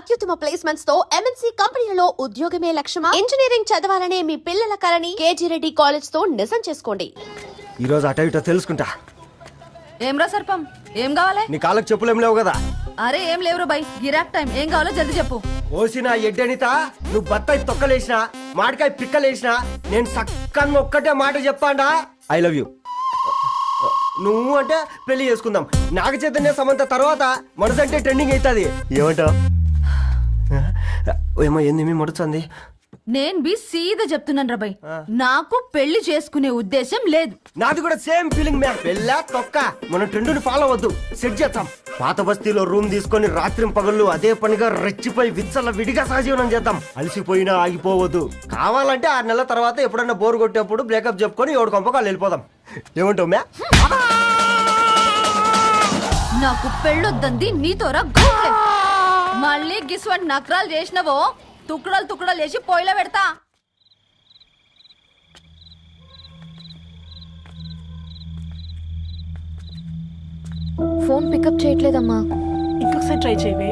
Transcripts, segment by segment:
అత్యుత్తమ ప్లేస్మెంట్స్ తో ఎంఎన్సీ కంపెనీలలో ఉద్యోగమే లక్ష్యమా? ఇంజనీరింగ్ చదవాలనే మీ పిల్లల కలని కేజీ రెడ్డి కాలేజ్ తో నిజం చేసుకోండి. ఈ రోజు అట ఇటో తెలుసుకుంటా. ఏమ్రా సర్పం, ఏం కావాలి? నీ కాళ్ళకి చెప్పులేం లేవు కదా? అరే ఏం లేవురా బై, గిరాక్ టైం. ఏం కావాలో జల్దీ చెప్పు. ఓసిన ఎడ్డనిత, నువ్వు బత్తాయి తొక్కలేసినా మాడికాయ పిక్కలేసినా నేను సక్కగా ఒక్కటే మాట చెప్పాండా, ఐ లవ్ యూ. నువ్వు అంటే పెళ్లి చేసుకుందాం. నాగ చైతన్య సమంత తర్వాత మనసంటే ట్రెండింగ్ అవుతుంది. ఏమంటావు? ఏమో ఏంది మీ మడుతుంది? నేను బి సీదా చెప్తున్నాను రా బై, నాకు పెళ్లి చేసుకునే ఉద్దేశం లేదు. నాది కూడా సేమ్ ఫీలింగ్ మ్యామ్. పెళ్ళా తొక్క, మనం ట్రెండ్ని ఫాలో అవద్దు, సెట్ చేద్దాం. పాత బస్తీలో రూమ్ తీసుకొని రాత్రి పగళ్ళు అదే పనిగా రెచ్చిపోయి విచ్చల విడిగా సహజీవనం చేద్దాం. అలసిపోయినా ఆగిపోవద్దు. కావాలంటే 6 నెలల తర్వాత ఎప్పుడన్నా బోర్ కొట్టేప్పుడు బ్రేకప్ చెప్పుకొని ఎవడు కొంపకాలు వెళ్ళిపోదాం. ఏమంటావు మ్యా? నాకు పెళ్ళొద్దంది నీతోరా. మళ్ళీ గిస్వంటి నకరాలు చేసినవో తుక్కడలు తుక్కడలు చేసి పొయ్యిలో పెడతా. ఫోన్ పికప్ చేయట్లేదమ్మా. ఇంకొకసారి ట్రై చేయవే.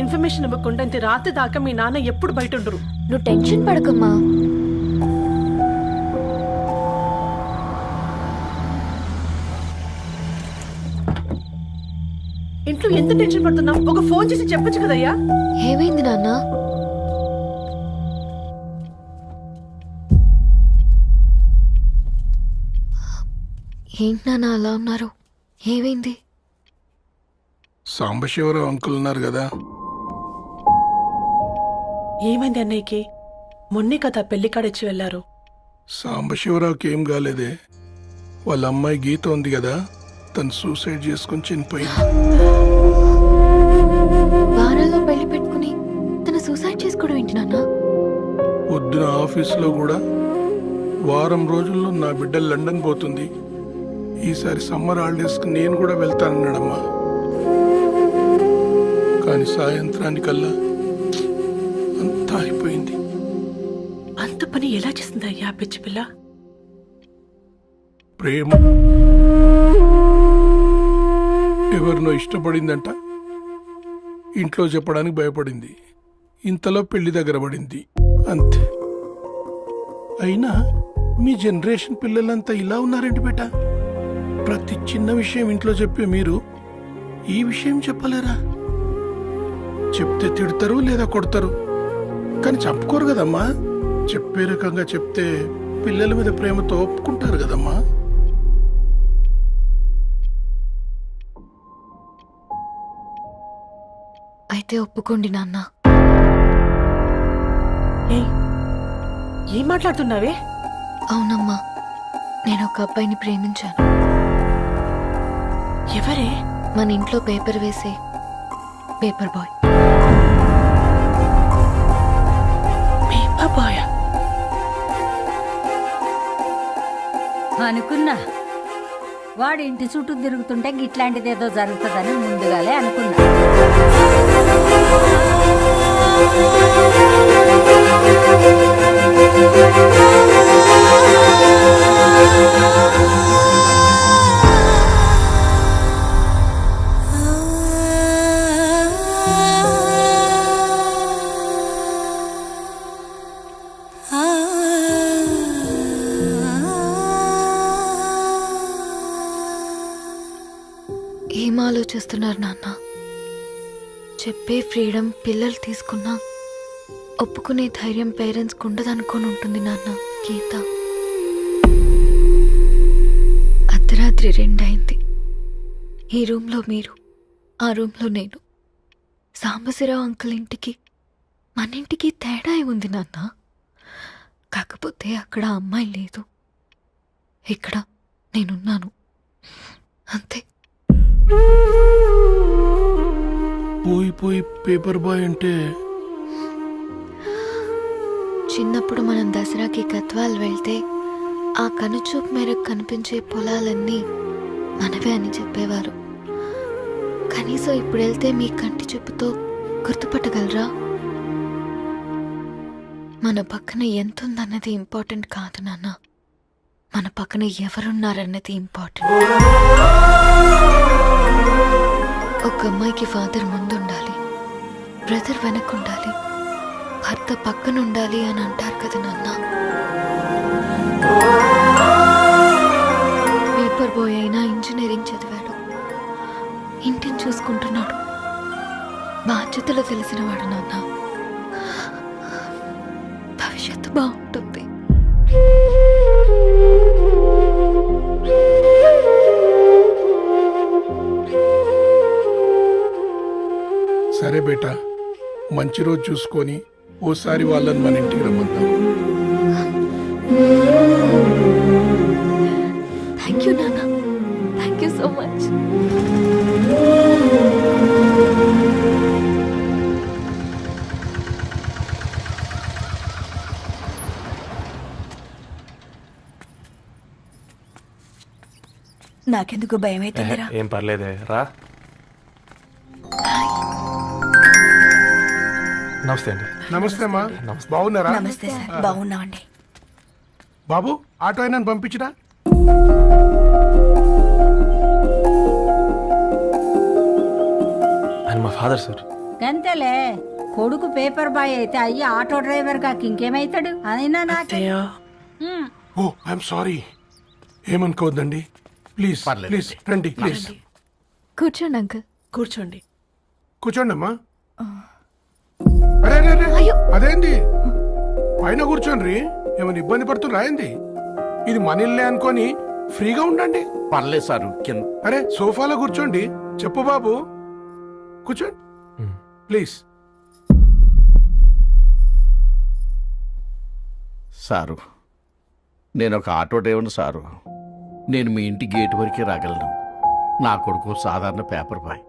ఇన్ఫర్మేషన్ ఇవ్వకుండా ఇంత రాత్రి దాకా మీ నాన్న ఎప్పుడు బయట ఉండరు. నువ్వు టెన్షన్ పడకమ్మా. ఇంట్లో ఎంత టెన్షన్ పడుతున్నావు? ఒక ఫోన్ చేసి చెప్పొచ్చు కదయ్యా. ఏమైంది నాన్న? ఏంటి నాన్న అలా ఉన్నారు? ఏమైంది? సాంబశివరావు అంకుల్ ఉన్నారు కదా. ఏమైంది అన్నయ్యకి? మొన్నే కదా పెళ్లి కాడిచ్చి వెళ్ళారు. సాంబశివరావుకి ఏం కాలేదే. వాళ్ళ అమ్మాయి గీత ఉంది కదా, తను సూసైడ్ చేసుకుని చనిపోయింది. వారాల్లో పెళ్లి పెట్టుకుని తన సూసైడ్ చేసుకోవడం ఏంటి నాన్న? పొద్దున ఆఫీసులో కూడా వారం రోజుల్లో నా బిడ్డ లండన్ పోతుంది, ఈసారి సమ్మర్ హాలిడేస్కి నేను కూడా వెళ్తానన్నాడమ్మా. కానీ సాయంత్రానికల్లా అంతా అయిపోయింది. అంత పని ఎలా చేస్తుందయ్యా పిచ్చి పిల్ల? ప్రేమ ఎవరినో ఇష్టపడిందంట, ఇంట్లో చెప్పడానికి భయపడింది. ఇంతలో పెళ్లి దగ్గర పడింది, అంతే. అయినా మీ జనరేషన్ పిల్లలంతా ఇలా ఉన్నారేంటి బేట? ప్రతి చిన్న విషయం ఇంట్లో చెప్పే మీరు ఈ విషయం చెప్పలేరా? చెప్తే తిడతారు లేదా కొడతారు, కానీ చెప్పుకోరు కదమ్మా. చెప్పే రకంగా చెప్తే పిల్లల మీద ప్రేమతో ఒప్పుకుంటారు కదమ్మా. అయితే ఒప్పుకోండి నాన్న. ఏం మాట్లాడుతున్నావే? అవునమ్మా, నేను ఒక అబ్బాయిని ప్రేమించాను. ఎవరే? మన ఇంట్లో పేపర్ వేసే పేపర్ బాయ్. పేపర్ బాయ్ అనుకున్నా. వాడి ఇంటి చుట్టూ తిరుగుతుంటే గిట్లాంటిది ఏదో జరుగుతుందని ముందుగాలే అనుకున్నా. ఏం ఆలోచిస్తున్నారు నాన్న? చెప్పే ఫ్రీడమ్ పిల్లలు తీసుకున్నా ఒప్పుకునే ధైర్యం పేరెంట్స్కి ఉండదనుకొని ఉంటుంది నాన్న. గీత అర్ధరాత్రి 2 అయింది. ఈ రూమ్లో మీరు, ఆ రూమ్లో నేను. సాంబశివరావు అంకుల్ ఇంటికి మన ఇంటికి తేడా ఉంది నాన్న. కాకపోతే అక్కడ అమ్మాయి లేదు, ఇక్కడ నేనున్నాను, అంతే. పోయి పేపర్ బాయ్ అంటే చిన్నప్పుడు మనం దసరాకి గద్వాల్ వెళ్తే ఆ కనుచూపు మేరకు కనిపించే పొలాలన్నీ మనవే అని చెప్పేవారు. కనీసం ఇప్పుడు వెళ్తే మీ కంటి చూపుతో గుర్తుపట్టగలరా? మన పక్కన ఎంతుందన్నది ఇంపార్టెంట్ కాదు నాన్న, మన పక్కన ఎవరున్నారన్నది ఇంపార్టెంట్. ఒక అమ్మాయికి ఫాదర్ ముందుండాలి, బ్రదర్ వెనక ఉండాలి, భర్త పక్కన ఉండాలి అని అంటారు కదా నాన్న. పేపర్ బాయ్ అయినా ఇంజనీరింగ్ చదివాడు, ఇంటిని చూసుకుంటున్నాడు, బాధ్యతలు తెలిసినవాడు నాన్న. భవిష్యత్తు బాగుంటుంది. సరే బేటా, మంచి రోజు చూసుకొని ఓసారి వాళ్ళని మన ఇంటికి రమ్మందాం. థ్యాంక్ యూ నాన్న, థ్యాంక్ యూ సో మచ్. నాకెందుకు భయం అవుతుందిరా. ఏం పర్లేదే రా. నమస్తే అండి. నమస్తే అమ్మా, బాగున్నారా? నమస్తే సార్, బాగున్నామండి. బాబు, ఆటో అయినా పంపించరా? ఆయన మా ఫాదర్ సార్. గంతేలే, కొడుకు పేపర్ బాయ్ అయితే అయ్యి ఆటో డ్రైవర్ కాక ఇంకేమైతాడు? అయినా నాకు అత్తయ్య ఓ ఐఎమ్ సారీ, ఏమనుకోవద్దండి. ప్లీజ్ ప్లీజ్ రండి, ప్లీజ్ కూర్చోండి అంకుల్. కూర్చోండి. కూర్చోండి అమ్మా. అరే అరే అరే, అదేంది పైన కూర్చోండి, ఏమైనా ఇబ్బంది పడుతున్నా ఏంది? ఇది మన ఇల్లే అనుకొని ఫ్రీగా ఉండండి. పర్లేదు సారు, అరే సోఫాలో కూర్చోండి. చెప్పు బాబు, కూర్చోండి ప్లీజ్. సారు, నేను ఒక ఆటో డ్రైవర్ని సారు. నేను మీ ఇంటి గేట్ వరకే రాగలను. నా కొడుకు సాధారణ పేపర్ బాయ్,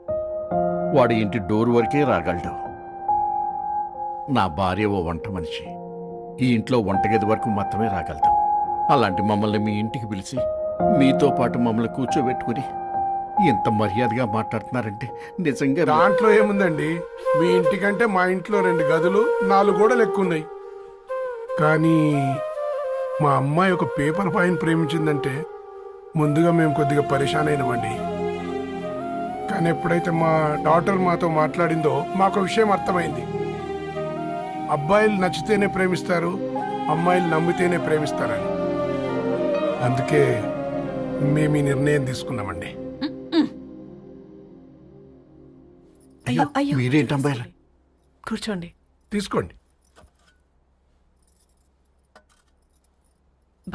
వాడి ఇంటి డోర్ వరకే రాగలడు. నా భార్య ఓ వంట మనిషి, ఈ ఇంట్లో వంటగది వరకు మాత్రమే రాగలుగుతాం. అలాంటి మమ్మల్ని మీ ఇంటికి పిలిచి మీతో పాటు మమ్మల్ని కూర్చోబెట్టుకుని ఎంత మర్యాదగా మాట్లాడుతున్నారంటే నిజంగా దాంట్లో ఏముందండి, మీ ఇంటికంటే మా ఇంట్లో 2 గదులు 4 గోడలు ఎక్కువ ఉన్నాయి. కానీ మా అమ్మాయి ఒక పేపర్ బాయ్ని ప్రేమించిందంటే ముందుగా మేము కొద్దిగా పరేషాన్ అయినామండి. కానీ ఎప్పుడైతే మా డాటర్ మాతో మాట్లాడిందో మాకు విషయం అర్థమైంది. అబ్బాయిలు నచ్చితేనే ప్రేమిస్తారు, అమ్మాయిలు నమ్మితేనే ప్రేమిస్తారని. అందుకే మేము ఈ నిర్ణయం తీసుకున్నామండి. అయ్యో మీరేంటి అమ్మాయిలు? కూర్చోండి. తీసుకోండి.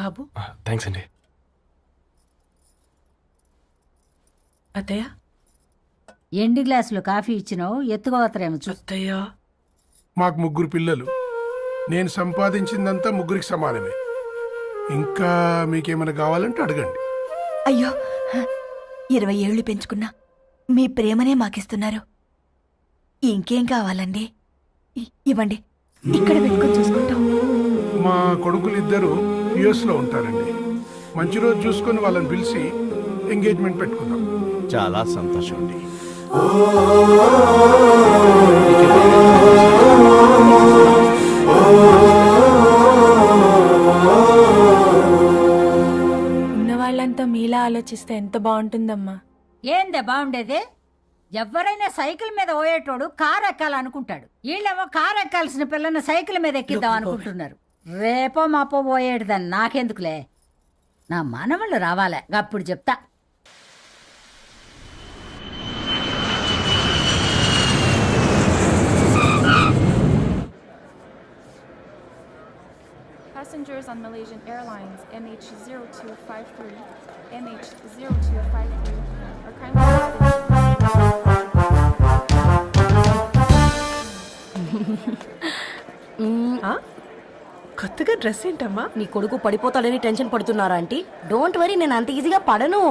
బాబు. థ్యాంక్స్ అండి. అత్తయ్య. ఎండి గ్లాసులో కాఫీ ఇచ్చినావు, ఎత్తుకోవతరేమో చూ. అత్తయ్య. మాకు 3 పిల్లలు, నేను సంపాదించిందంతా 3కి సమానమే. ఇంకా మీకేమైనా కావాలంటే అడగండి. అయ్యో, 20 ఏళ్ళు పెంచుకున్నా మీ ప్రేమనే మాకిస్తున్నారు. ఇంకేం కావాలండి? ఇవ్వండి, ఇక్కడ పెట్టుకొని చూసుకుంటాం. మా కొడుకులిద్దరూ యుఎస్ లో ఉంటారండి. మంచి రోజు చూసుకొని వాళ్ళని పిలిచి ఎంగేజ్మెంట్ పెట్టుకుందాం. చాలా సంతోషం అండి. ఉన్న వాళ్ళంతా మీలా ఆలోచిస్తే ఎంత బాగుంటుందమ్మా. ఏందే బాగుండేది? ఎవరైనా సైకిల్ మీద పోయేటోడు కారు ఎక్కాలనుకుంటాడు. వీళ్ళేమో కారు ఎక్కాల్సిన పిల్లని సైకిల్ మీద ఎక్కిద్దాం అనుకుంటున్నారు. రేపో మాపో పోయేటిదని నాకెందుకులే, నా మనవళ్ళు రావాలే, అప్పుడు చెప్తా. Passengers on Malaysian Airlines MH0253, MH0253 are kindly... కొత్తగా డ్రెస్ ఏంటమ్మా? నీ కొడుకు పడిపోతాడని టెన్షన్ పడుతున్నారా ఆంటీ? డోంట్ వరీ, నేను అంత ఈజీగా పడను.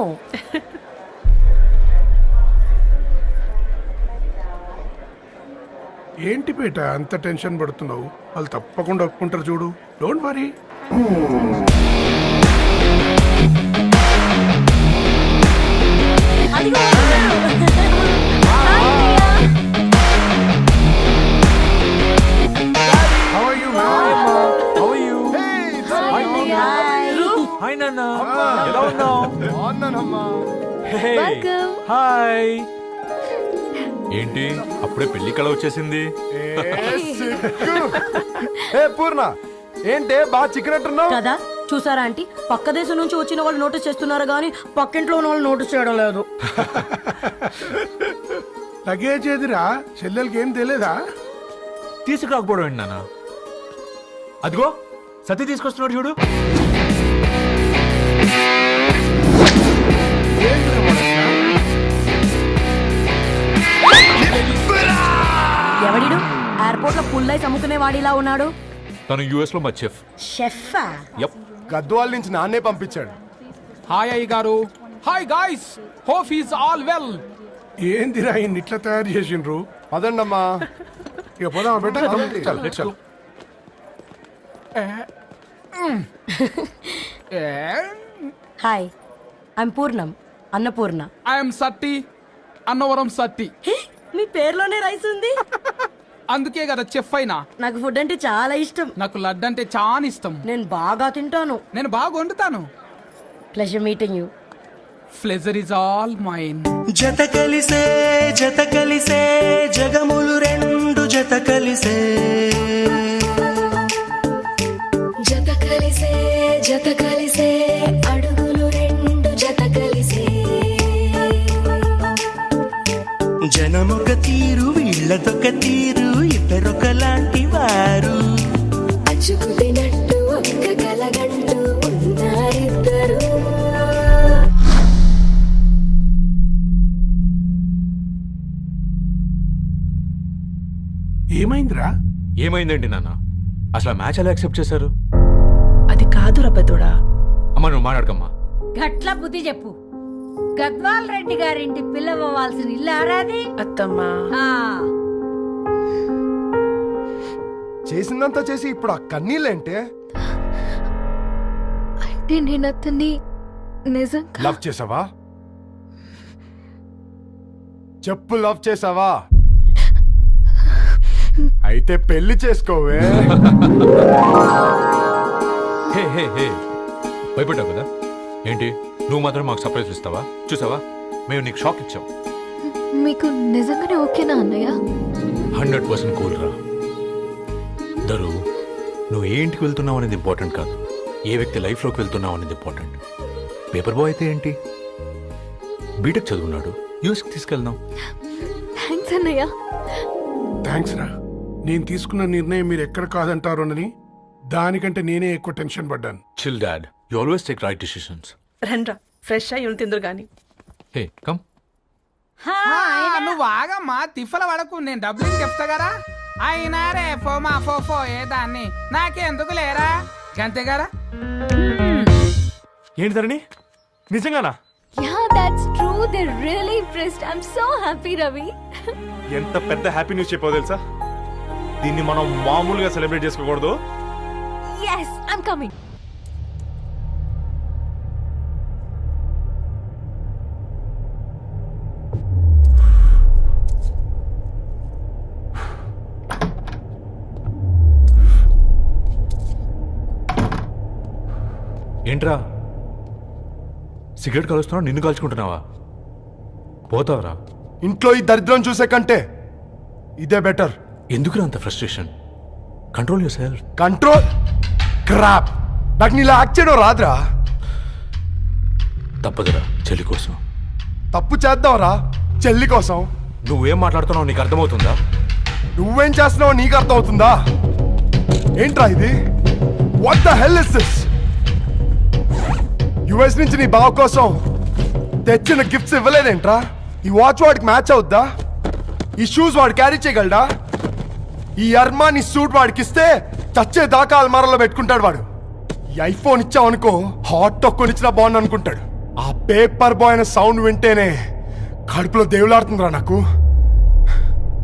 ఏంటి పేట అంత టెన్షన్ పడుతున్నావు? వాళ్ళు తప్పకుండా ఒప్పుకుంటారు చూడు. Don't worry. హాయ్ నాన్న, ఎలా ఉన్నావు? హాయ్. ఏంటి అప్పుడే పెళ్లి కళ వచ్చేసింది? పూర్ణ ఏంటే బాగా చిక్కినట్టున్నావు కదా చూసారా ఆంటీ, పక్క దేశం నుంచి వచ్చిన వాళ్ళు నోటీస్ చేస్తున్నారు కానీ పక్కింట్లో ఉన్న వాళ్ళు నోటీస్ చేయడం లేదు. లగేజ్ ఏదిరా? చెల్లెలకి ఏం తెలియదా? తీసుకురాకపోవడం ఏంటి నాన్న? అదిగో సతీ తీసుకొస్తున్నాడు చూడు. ఎవడిడు ఎయిర్పోర్ట్ లో ఫుల్ ఐస్ అమ్ముకునే వాడిలా ఉన్నాడు? తను యుఎస్ లో మా చెఫ్. షెఫా? యప్. గద్వాల నుంచి నాన్నే పంపించాడు. హాయ్ అయ్య గారు. Hi guys, hope is all well. ఏందిరా ఇన్ని ఇట్లా తయారు చేసిండ్రు? పదండమ్మా. ఇక పోదామా బెట్ట? చల్. Hi, I'm Purnam, Annapurna. I'm Satti, Annavaram Satti. మీ పేర్లోనే రైస్ ఉంది. అందుకే కదా చెఫ్ అయినా. నాకు ఫుడ్ అంటే చాలా ఇష్టం. నాకు లడ్డు అంటే చాలా ఇష్టం. నేను బాగా తింటాను. నేను బాగా వండుతాను. Pleasure meeting you. Pleasure is all mine. జత కలిసే జగములు రెండు జత కలిసే, జత కలిసే అడుగులు రెండు జత కలిసే, జనమొక తీరు వీళ్ళదొక తీరు, ఇద్దరొకలాంటి వారు, అచ్చుకుతినట్టు ఒక్క కలగంటూ ఉన్నారిద్దరు. ఏమైందిరా? ఏమైందండి నాన్న? అసలు ఆ మ్యాచ్ ఎలా యాక్సెప్ట్ చేశారు? అది కాదు రబ్బతుడా. అమ్మ నువ్వు మాట్లాడకమ్మా. గట్ల బుద్ధి చెప్పు. గద్వాల్ రెడ్డి గారింటి పిల్లవ్వాల్సిన ఇల్లు ఆరాది. అత్తమ్మా, చేసిందంతా చేసి ఇప్పుడు ఆ కన్నీళ్ళేంటే? అంటే నేను అతన్ని నిజంగా లవ్ చేసావా? చెప్పు, లవ్ చేసావా? అయితే పెళ్లి చేసుకోవే. హే హే హే, భయపడ్డావు కదా? ఏంటి నువ్వు మాత్రం మాకు సర్ప్రైజ్ ఇస్తావా? చూసావా, మేము నీకు షాక్ ఇచ్చాం. మీకు నిజంగానే ఓకేనా అన్నయ్య? 100% కూల్ రా. దరు, నువ్వు ఏ ఇంటికి వెళ్తున్నావు అనేది ఇంపార్టెంట్ కాదు, ఏ వ్యక్తి లైఫ్లోకి వెళ్తున్నావు అనేది ఇంపార్టెంట్. పేపర్ బాయ్ అయితే ఏంటి, బీటెక్ చదువున్నాడు, యూఎస్కి తీసుకెళ్దాం. థ్యాంక్స్ అన్నయ్య. థ్యాంక్స్ రా. నేను తీసుకున్న నిర్ణయం మీరు ఎక్కడ కాదంటారోనని దానికంటే నేనే ఎక్కువ టెన్షన్ పడ్డాను. Chill dad, you always take right decisions. రండ్రా ఫ్రెష్ అయ్యి ఉండి తిందురు గాని. Hey come. నువ్వు ఆగమ్మా, తిఫల పడకు, నేను డబ్బులు చెప్తా కదా. అయినా రే ఫో ఏ దాన్ని నాకెందుకు లేరా గంతే కదా. ఏంటి ధరణి, నిజంగానా? Yeah, that's true. They're really impressed. I'm so happy, Ravi. ఎంత పెద్ద హ్యాపీ న్యూస్ చెప్పావు తెలుసా? దీన్ని మనం మామూలుగా సెలబ్రేట్ చేసుకోకూడదు. Yes, I'm coming. ఏంట్రా సిగరెట్ కాలుస్తున్నావు, నిన్ను కాల్చుకుంటున్నావా? పోతావరా? ఇంట్లో ఈ దరిద్రం చూసే కంటే ఇదే బెటర్. ఎందుకు అంత frustration? Control your self. Control crap. నాకు నీలా యాక్ట్ చేయడం రాదురా. తప్పదురా, చెల్లి కోసం. తప్పు చేద్దాంరా చెల్లి కోసం. నువ్వేం మాట్లాడుతున్నావు నీకు అర్థమవుతుందా? నువ్వేం చేస్తున్నావో నీకు అర్థం అవుతుందా? ఏంట్రా ఇది? What the hell is this? US నుంచి నీ బావ కోసం తెచ్చిన గిఫ్ట్స్ ఇవ్వలేదేంట్రా? ఈ వాచ్ వాడికి మ్యాచ్ అవుద్దా? ఈ షూస్ వాడు క్యారీ చేయగలడా? ఈ అర్మాని సూట్ వాడికి ఇస్తే చచ్చే దాకా అల్మారాలో పెట్టుకుంటాడు వాడు. ఈ ఐఫోన్ ఇచ్చావనుకో హాట్ టాక్ ఇచ్చినా బాగుంది అనుకుంటాడు. ఆ పేపర్ బాయ్ అనే సౌండ్ వింటేనే కడుపులో దేవులాడుతుందిరా నాకు.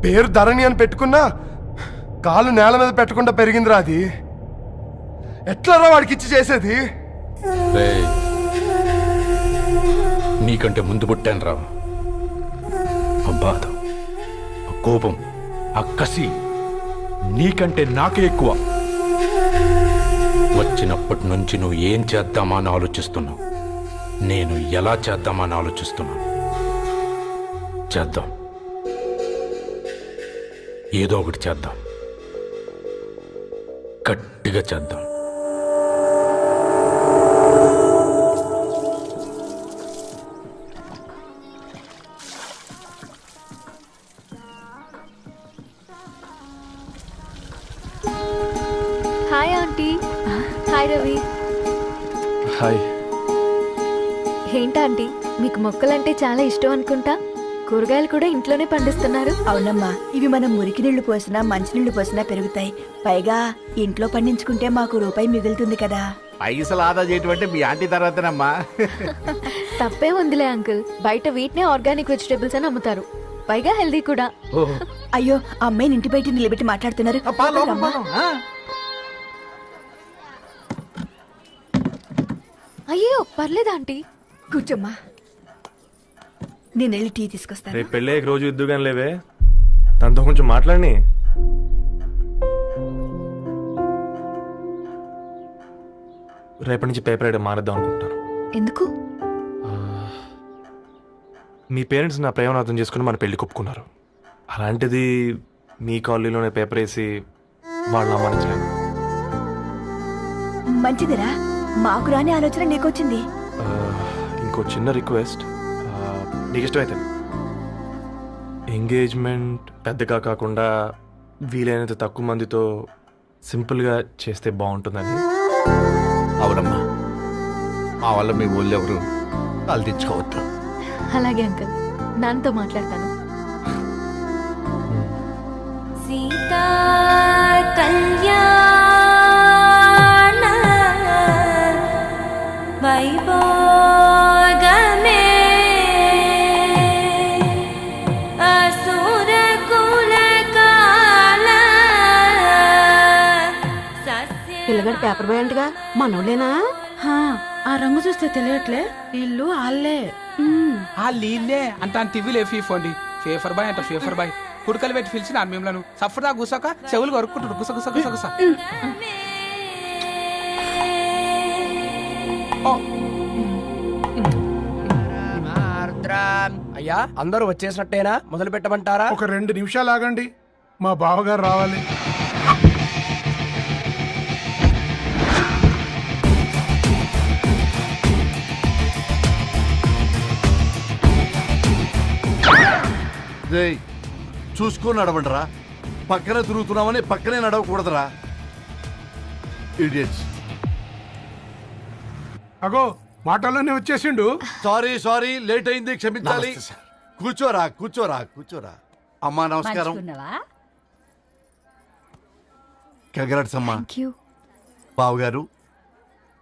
పేరు ధరణి అని పెట్టుకున్నా కాలు నేల మీద పెట్టకుండా పెరిగిందిరా అది. ఎట్లారా వాడికి ఇచ్చి చేసేది? నీకంటే ముందు పుట్టాను రా. ఆ బాధ, ఆ కోపం, ఆ కసి నీకంటే నాకే ఎక్కువ. వచ్చినప్పటి నుంచి నువ్వు ఏం చేద్దామా అని ఆలోచిస్తున్నావు, నేను ఎలా చేద్దామా అని ఆలోచిస్తున్నాను. చేద్దాం, ఏదో ఒకటి చేద్దాం, గట్టిగా చేద్దాం. Hi aunty. Hi Ravi. Hi. ఏంటా ఆంటీ, మీకు మొక్కలంటే చాలా ఇష్టం అనుకుంటా. కూరగాయలు కూడా ఇంట్లోనే పండిస్తున్నారు. అవునమ్మా, ఇవి మనం మురికి నీళ్లు పోసినా మంచినీళ్లు పోసినా పెరుగుతాయి. పైగా ఇంట్లో పండించుకుంటే మాకు రూపాయి మిగులుతుంది కదా. పైసలు ఆదా చేయటం అంటే మీ ఆంటీ తర్వాతనమ్మా. తప్పే ఉందిలే అంకుల్, బయట వీటినే ఆర్గానిక్ వెజిటేబుల్స్ అని అమ్ముతారు, పైగా హెల్దీ కూడా. అయ్యో, ఆ అమ్మాయిని ఇంటి బయట నిలబెట్టి మాట్లాడుతున్నారు. రమ్మా. అయ్యో పర్లేదు ఆంటీ. కూర్చోమ్మా, నేను వెళ్ళి టీ తీసుకొస్తాను. రేపు పెళ్ళే రోజు ఇద్దుగాని లేవే, దాంతో కొంచెం మాట్లాడి. రేపటి నుంచి పేపర్ రైడ్ మారేద్దాం అనుకుంటాను. ఎందుకు? మీ పేరెంట్స్ నా ప్రేమను అర్థం చేసుకుని మన పెళ్లి ఒప్పుకున్నారు. అలాంటిది మీ కాలనీలోనే పేపర్ వేసి వాళ్ళని అవమానించలేను. మంచిదిరా, మాకు రాని ఆలోచన నీకొచ్చింది. ఇంకో చిన్న రిక్వెస్ట్, నీకు ఇష్టమైతే ఎంగేజ్మెంట్ పెద్దగా కాకుండా వీలైనంత తక్కువ మందితో సింపుల్గా చేస్తే బాగుంటుందని. అవునమ్మా, మా వల్ల మీ ఊళ్ళో ఎవరు వాళ్ళు తెచ్చుకోవద్దు. అలాగే అంకుల్, నాన్నతో మాట్లాడతాను. సీతా కళ్యాణ వైభోగమే అసుర కుల కాల పిల్లగాడు పేపర్ బాయ్ అంటగా, మనోళ్ళేనా? ఆ రంగు చూస్తే తెలియట్లే, ఇల్లు ఆళ్ళే. ఆ లీల్లే అంత టీవీలో ఫీఫోండి. ఫేఫర్ బాయ్ అంట, ఫేఫర్ బాయ్. కుడుకలు పెట్టి పిలిచిన మిమ్మలను సఫర్దా గుసక చెవులు కొరుక్కుంటారు. గుస గుస గుస గుస. అయ్యా, అందరూ వచ్చేసినట్టేనా? మొదలు పెట్టమంటారా? ఒక 2 నిమిషాలు ఆగండి, మా బావగారు రావాలి. చూసుకొని నడవండిరా, పక్కనే తిరుగుతున్నామని పక్కనే నడవకూడదురా. ఇడియట్స్. అగో మాటల్లోనే వచ్చేసిండు. సారీ సారీ, లేట్ అయింది, క్షమించాలి. కూర్చోరా కూర్చోరా కూర్చోరా. అమ్మా నమస్కారం. పంచుకున్నావా? కంగ్రాట్స్ అమ్మా. Thank you. బావగారు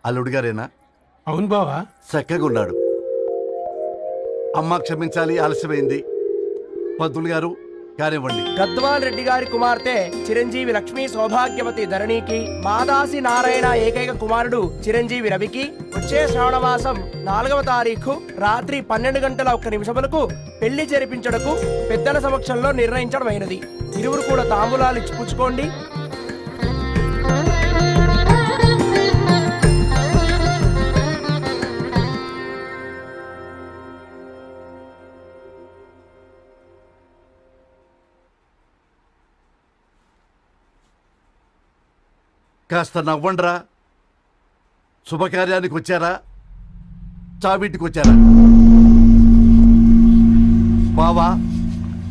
అల్లుడు గారేనా? అవును బావా. చక్కగా ఉన్నాడు. అమ్మ క్షమించాలి, ఆలస్యమైంది. పంతులు గారు కానివ్వండి. గద్వాల్ రెడ్డి గారి కుమార్తె చిరంజీవి లక్ష్మీ సౌభాగ్యవతి ధరణికి, మాదాసి నారాయణ ఏకైక కుమారుడు చిరంజీవి రవికి వచ్చే శ్రావణమాసం 4వ తారీఖు రాత్రి 12:01 పెళ్లి జరిపించడకు పెద్దల సమక్షంలో నిర్ణయించడమైనది. ఇరువురు కూడా తాంబూలాలు ఇచ్చి పుచ్చుకోండి. కాస్త నవ్వండ్రా. శుభకార్యానికి వచ్చారా, చావింటికి వచ్చారా? బావా,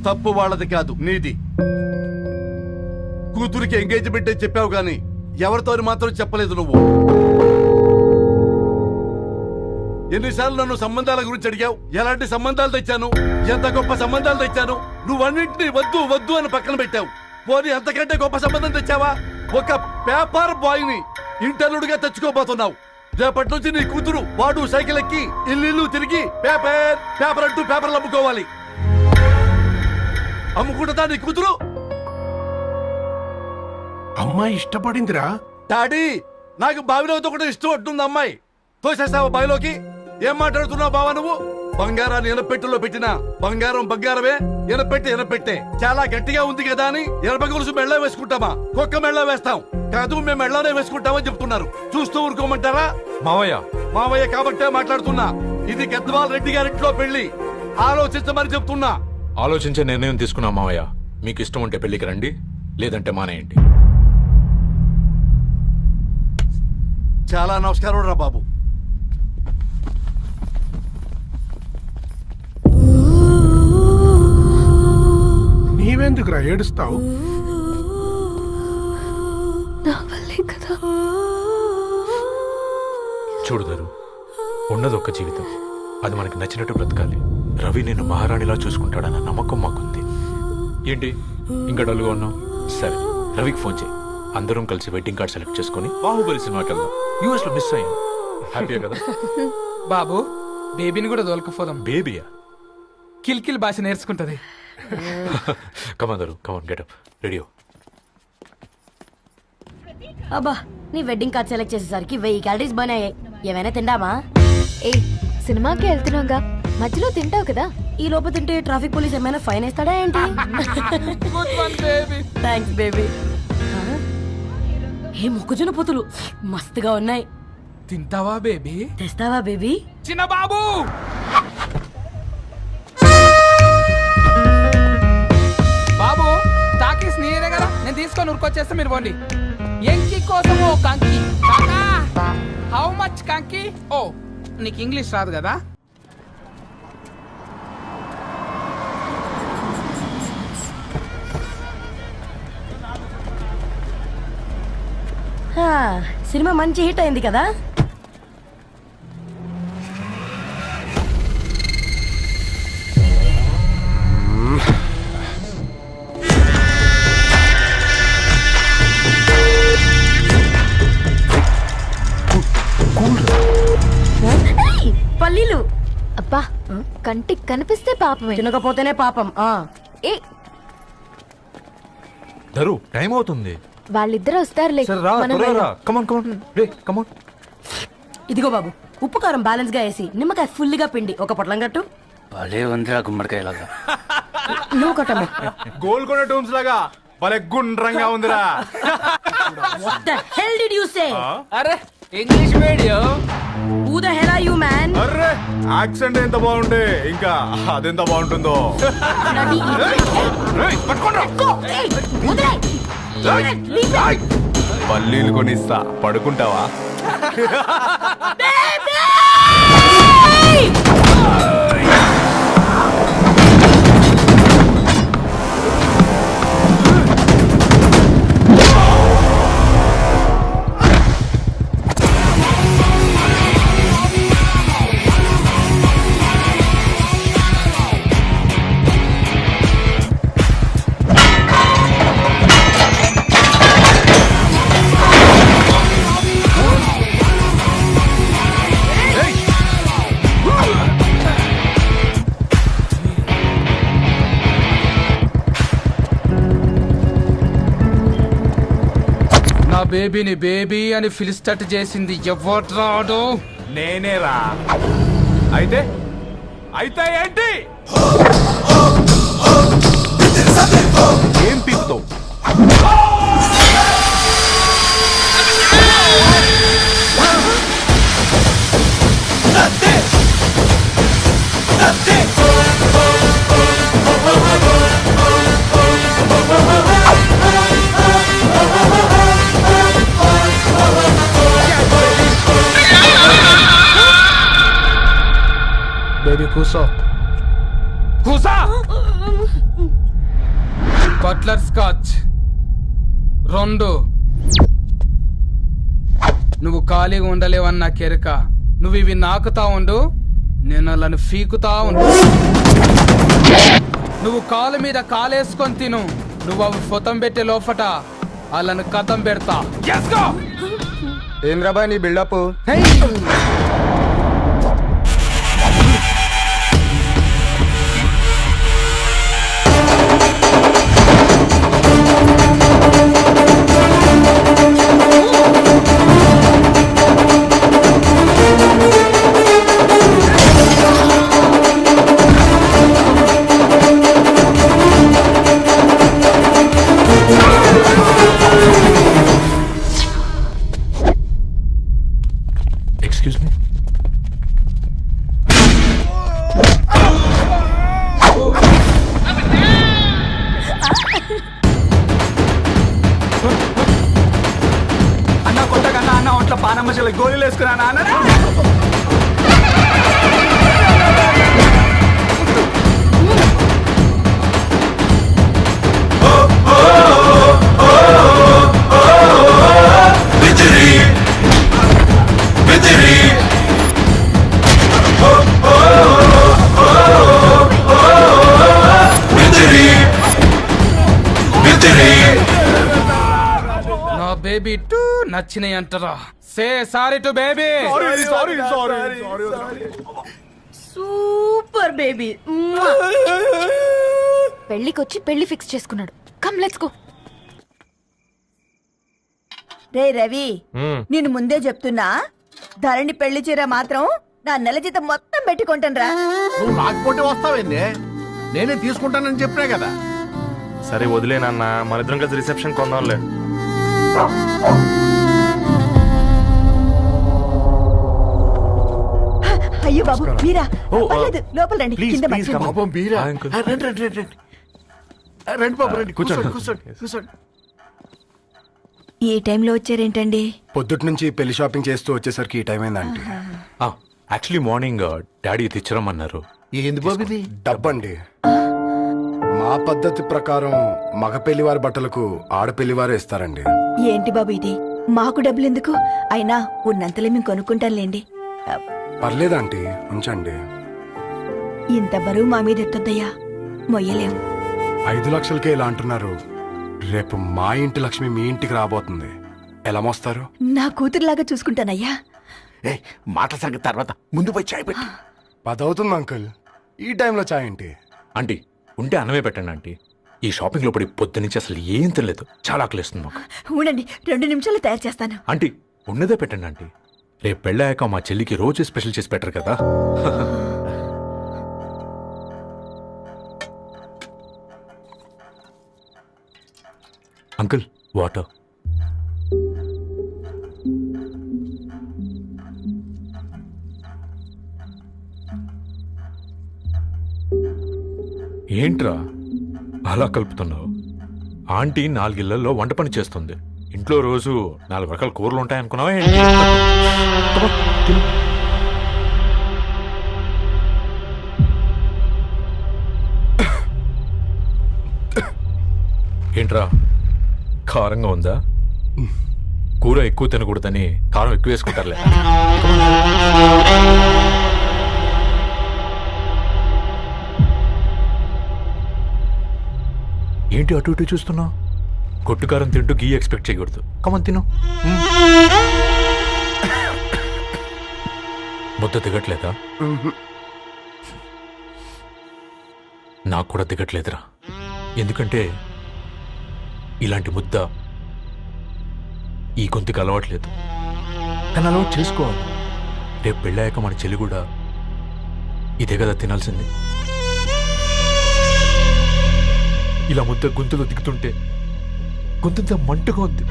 తప్పు వాళ్ళది కాదు, నీది. కూతురికి ఎంగేజ్మెంట్ అని చెప్పావు గాని ఎవరితో మాత్రం చెప్పలేదు నువ్వు. ఎన్నిసార్లు నన్ను సంబంధాల గురించి అడిగావు? ఎలాంటి సంబంధాలు తెచ్చాను, ఎంత గొప్ప సంబంధాలు తెచ్చాను. నువ్వన్నింటినీ వద్దు వద్దు అని పక్కన పెట్టావు. పోనీ అంతకంటే గొప్ప సంబంధం తెచ్చావా? ఒక పేపర్ బాయ్ ని ఇంటర్లుడిగా తెచ్చుకోబోతున్నావు. రేపటి నుంచి నీ కూతురు వాడు సైకిల్ ఎక్కి ఇల్లు తిరిగి పేపర్ పేపర్ అంటూ పేపర్లు అమ్ముకోవాలి. అమ్ముకుంటుందా నీ కూతురు? అమ్మాయి ఇష్టపడిందిరా. డాడీ, నాకు బావిలోతో కూడా ఇష్టం అంటుంది అమ్మాయి. తోసేస్తావా బావిలోకి? ఏం మాట్లాడుతున్నావు బావా నువ్వు? బంగారాన్ని ఎనపెట్టులో పెట్టినా బంగారం బంగారమే, ఎనపెట్టి ఎనపెట్టే. చాలా గట్టిగా ఉంది కదా అని ఎనప గొలుసు మెళ్ళ వేసుకుంటామా? కుక్క మెళ్ళ వేస్తాం కాదు, మేము మెళ్ళనే వేసుకుంటామని చెప్తున్నారు. చూస్తూ ఊరుకోమంటారా? మావయ్య మావయ్య కాబట్టే మాట్లాడుతున్నా. ఇది గద్వాల్ రెడ్డి గారింట్లో పెళ్లి, ఆలోచించమని చెప్తున్నా. ఆలోచించే నిర్ణయం తీసుకున్నా మావయ్య. మీకు ఇష్టం ఉంటే పెళ్ళికి రండి, లేదంటే మానేయండి. చాలా నమస్కారం రా బాబు. నీవెందుకురా ఏడుస్తావు? నా వల్లే కదా. చూడుదారు, ఉన్నది ఒక్క జీవితం, అది మనకి నచ్చినట్టు బ్రతకాలి. రవి నేను మహారాణిలా చూసుకుంటాడన్న నమ్మకం మాకుంది. ఏంటి ఇంకా డల్గా ఉన్నావు? సరే, రవికి ఫోన్ చేయి. అందరం కలిసి వెడ్డింగ్ కార్డ్ సెలెక్ట్ చేసుకుని బాహుబలి సినిమాకి వెళ్దాం. యూఎస్ లో మిస్ అయ్యాం. హ్యాపీయా కదా? బాబు, బేబీని కూడా దొలకపోదాం. బేబీయా? కిల్కిల్ భాష నేర్చుకుంటది. కమాన్ దరు, కమాన్, గెటప్, రెడీ. అబ్బా, నీ వెడ్డింగ్ కార్డ్ సెలెక్ట్ చేసేసరికి 1000 క్యాలరీస్ బర్న్ అయ్యాయి. ఏమైనా తిండామా? ఏ సినిమాకి వెళ్తున్నాగా, మధ్యలో తింటావు కదా. ఈ లోపు తింటే ట్రాఫిక్ పోలీస్ ఏమైనా ఫైన్ వేస్తాడా ఏంటి? Thanks baby. ఏ మొక్కజొన్న పొతులు మస్తుగా ఉన్నాయి. తింటావా బేబీ? తెస్తావా బేబీ? చిన్న బాబు, బాబు టాకీస్ నీరే కదా, నేను తీసుకొని ఉరుకొచ్చేస్తే మీరు పోండి. ఎంకి కోసం ఓ కంకి. హౌ మచ్ కంకి? ఓ, నీకు ఇంగ్లీష్ రాదు కదా? సినిమా మంచి హిట్ అయింది కదా. పల్లీలు. అబ్బా, కంటికి కనిపిస్తే పాపమే, తినకపోతేనే పాపం. ఏ దరు, టైం అవుతుంది. వాళ్ళిద్దరు వస్తారులే. మనం వెళ్దాం. కమాన్ కమాన్ రే, కమాన్. ఇదిగో బాబు, ఉప్పు కారం బ్యాలెన్స్ గా వేసి నిమ్మకాయ ఫుల్ గా పిండి ఒక పొట్లం కట్టు. భలే ఉందిరా గుమ్మడికాయలాగా. నువ్వు కొట్టమ్మా. గోల్కొండ టూమ్స్ లాగా భలే గుండ్రంగా ఉందిరా. What the hell did you say? అరే English medium. Who the hell are you, man? Array, accent ఎంత బాగుంటే ఇంకా అదెంత బాగుంటుందో. Bloody idiot. రేయ్, పట్టుకోండ్రా. Go. Hey, వదిలేయ్. Leave it. పల్లీలు కొనిస్తా, పడుకుంటావా? నా బేబీని బేబీ అని ఫిలిస్టట్ చేసింది ఎవడ్రాడు? నేనేరా. అయితే అయితే ఏంటి? ఏం పీకుతావు? బేబీ కూసో. కూసా. Butler scotch 2. నువ్వు ఖాళీగా ఉండలేవన్న కెరక. నువ్వు ఇవి నాకుతా ఉండు, నేను అలాను ఫీకుతా ఉండు. నువ్వు కాలు మీద కాలేసుకొని తిను. నువ్వు అవి ఫొతం పెట్టే లోపట అలాను కథం పెడతా. ఏం రాబాయ్ నీ బిల్డప్? ఎక్స్క్యూజ్ మీ, ఇంట్లో పానమ్మశల గోళీలు వేసుకున్నా నాన్న. నా బేబీ టూ నచ్చినాయి అంటారా? Say sorry to baby. Super baby. పెళ్ళికొచ్చి పెళ్లి ఫిక్స్ చేసుకున్నాడు. Come let's go. రే రవి, నేను ముందే చెప్తున్నా, ధరణి పెళ్లి చీర మాత్రం నా నెల జీతం మొత్తం పెట్టుకుంటాను రా. నువ్వు రాకపోతే వస్తావేంది? నేనే తీసుకుంటానని చెప్పినా కదా. సరే వదిలేనన్న, మన ఇద్దరం కలిసి రిసెప్షన్ కొందాంలే. అయ్యో బాబు మీరా, పర్లేదు, లోపల రండి. కింద మర్చిపోయాను. పాపం బీరా. ఆ, అంకుల్. రండి రండి రండి రండి. రండి బాబు రండి. కూర్చోండి కూర్చోండి కూర్చోండి. ఈ టైంలో వచ్చారేంటండి? పొద్దుటి నుంచి పెళ్లి షాపింగ్ చేస్తూ వచ్చేసరికి ఈ టైం అయిందంటే. యాక్చువల్లీ మార్నింగ్ డాడీ తెచ్చిరమ్మన్నారు. ఏంది బాబు ఇది? డబ్బండి. మా పద్ధతి ప్రకారం మగ పెళ్లివారి బట్టలకు ఆడపెళ్లివారే ఇస్తారండి. ఏంటి బాబు ఇది? మాకు డబ్బులు ఎందుకు? అయినా ఉన్నంతలే మేము కొనుక్కుంటాంలేండి. పర్లేదంటీ, ఉంచండి. ఇంత బరువు మా మీద ఎత్తొద్దయ్యా, మొయ్యలేం. 5 లక్షలకే ఇలా అంటున్నారు. రేపు మా ఇంటి లక్ష్మి మీ ఇంటికి రాబోతుంది. ఎలా మోస్తారు? నా కూతురులాగా చూసుకుంటానయ్యా. ఏ మాట సంగతి తర్వాత, ముందు పోయి చాయ్ పెట్టి. 10 అవుతుంది అంకుల్, ఈ టైంలో చాయ్ ఏంటి? ఆంటీ ఉంటే అన్నమే పెట్టండి ఆంటీ. ఈ షాపింగ్లో పడి పొద్దు నుంచి అసలు ఏం తెలియదు. చాలా ఆకలిస్తుంది మాకు. ఉండండి, 2 నిమిషాలు తయారు చేస్తాను. ఆంటీ ఉన్నదే పెట్టండి ఆంటీ. రేపు పెళ్ళాక మా చెల్లికి రోజు స్పెషల్ చేసి పెట్టరు కదా. Uncle water. ఏంట్రా అలా కలుపుతున్నావు? ఆంటీ 4 ఇళ్లలో వంట పని చేస్తుంది. ఇంట్లో రోజు 4 రకాల కూరలు ఉంటాయనుకున్నావా ఏంటి? తిను. ఏంట్రా కారంగా ఉందా? కూర ఎక్కువ తినకూడదని కారం ఎక్కువ వేసుకుంటారులే. ఏంటి అటు ఇటు చూస్తున్నావు? కొట్టుకారం తింటూ గీ ఎక్స్పెక్ట్ చేయకూడదు. కమన్ తిను. ముద్ద దిగట్లేదా? నాకు కూడా దిగట్లేదురా. ఎందుకంటే ఇలాంటి ముద్ద ఈ గొంతుకి అలవాట్లేదు. కానీ అలవాటు చేసుకోవాలి. రేపు పెళ్ళాక మన చెల్లి కూడా ఇదే కదా తినాల్సింది. ఇలా ముద్ద గొంతులో దిగుతుంటే గొంతంతా మంటగా ఉంది,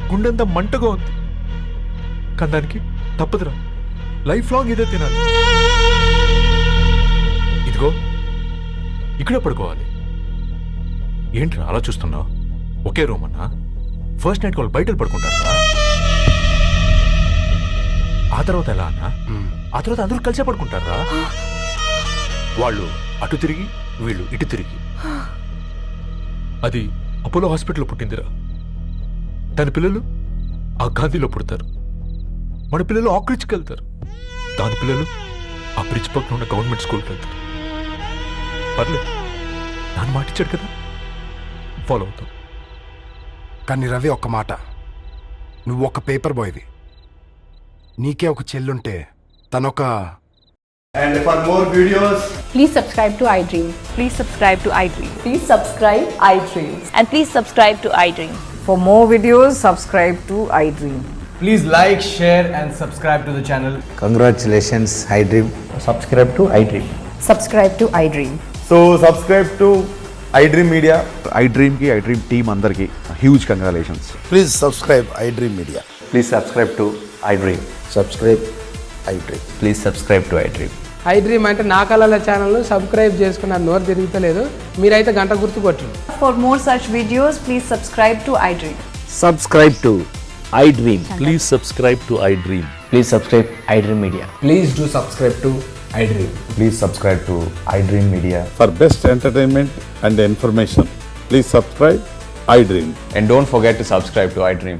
గుండెంతా మంటగా ఉంది. కానీ దానికి తప్పదురా, లైఫ్ లాంగ్ ఇదే తినాలి. ఇదిగో ఇక్కడే పడుకోవాలి. ఏంట్రా అలా చూస్తున్నావు? ఒకే రూమ్ అన్నా? ఫస్ట్ నైట్ వాళ్ళు బయట పడుకుంటారు. ఆ తర్వాత ఎలా అన్నా? ఆ తర్వాత అందరూ కలిసే పడుకుంటారా? వాళ్ళు అటు తిరిగి వీళ్ళు ఇటు తిరిగి. అది అపోలో హాస్పిటల్లో పుట్టిందిరా. దాని పిల్లలు ఆ గాంధీలో పుడతారు. మన పిల్లలు ఆక్రిచ్కి వెళ్తారు. దాని పిల్లలు ఆ బ్రిడ్జ్ పక్కన ఉన్న గవర్నమెంట్ స్కూల్కి వెళ్తారు. పర్లేదు, దాన్ని మాటిచ్చాడు కదా, ఫాలో అవుతాం. కానీ రవి, ఒక్క మాట, నువ్వు ఒక పేపర్ బాయ్వి. నీకే ఒక చెల్లుంటే తనొక. And for more videos, Please subscribe to iDream. Please subscribe to iDream. Please subscribe iDream. And please subscribe to iDream. For more videos, subscribe to iDream. please like, share and subscribe to the channel. Congratulations iDream. Subscribe to iDream. Subscribe to iDream. So subscribe to iDream Media. iDream కి iDream team అందరికి huge congratulations. Please subscribe iDream media. Please subscribe to iDream. Subscribe iDream. Please subscribe to iDream. iDream అంటే నా కళల channel subscribe చేసుకున్న నోరు తిరుగుతలేదు. మీరైతే గంట గుర్తు కొట్టండి. For more such videos, please subscribe to iDream. Subscribe to iDream. Please subscribe to iDream. Please subscribe iDream Media. Please do subscribe to I dream. Please subscribe to iDream Media. For best entertainment and information, please subscribe iDream. And don't forget to subscribe to iDream.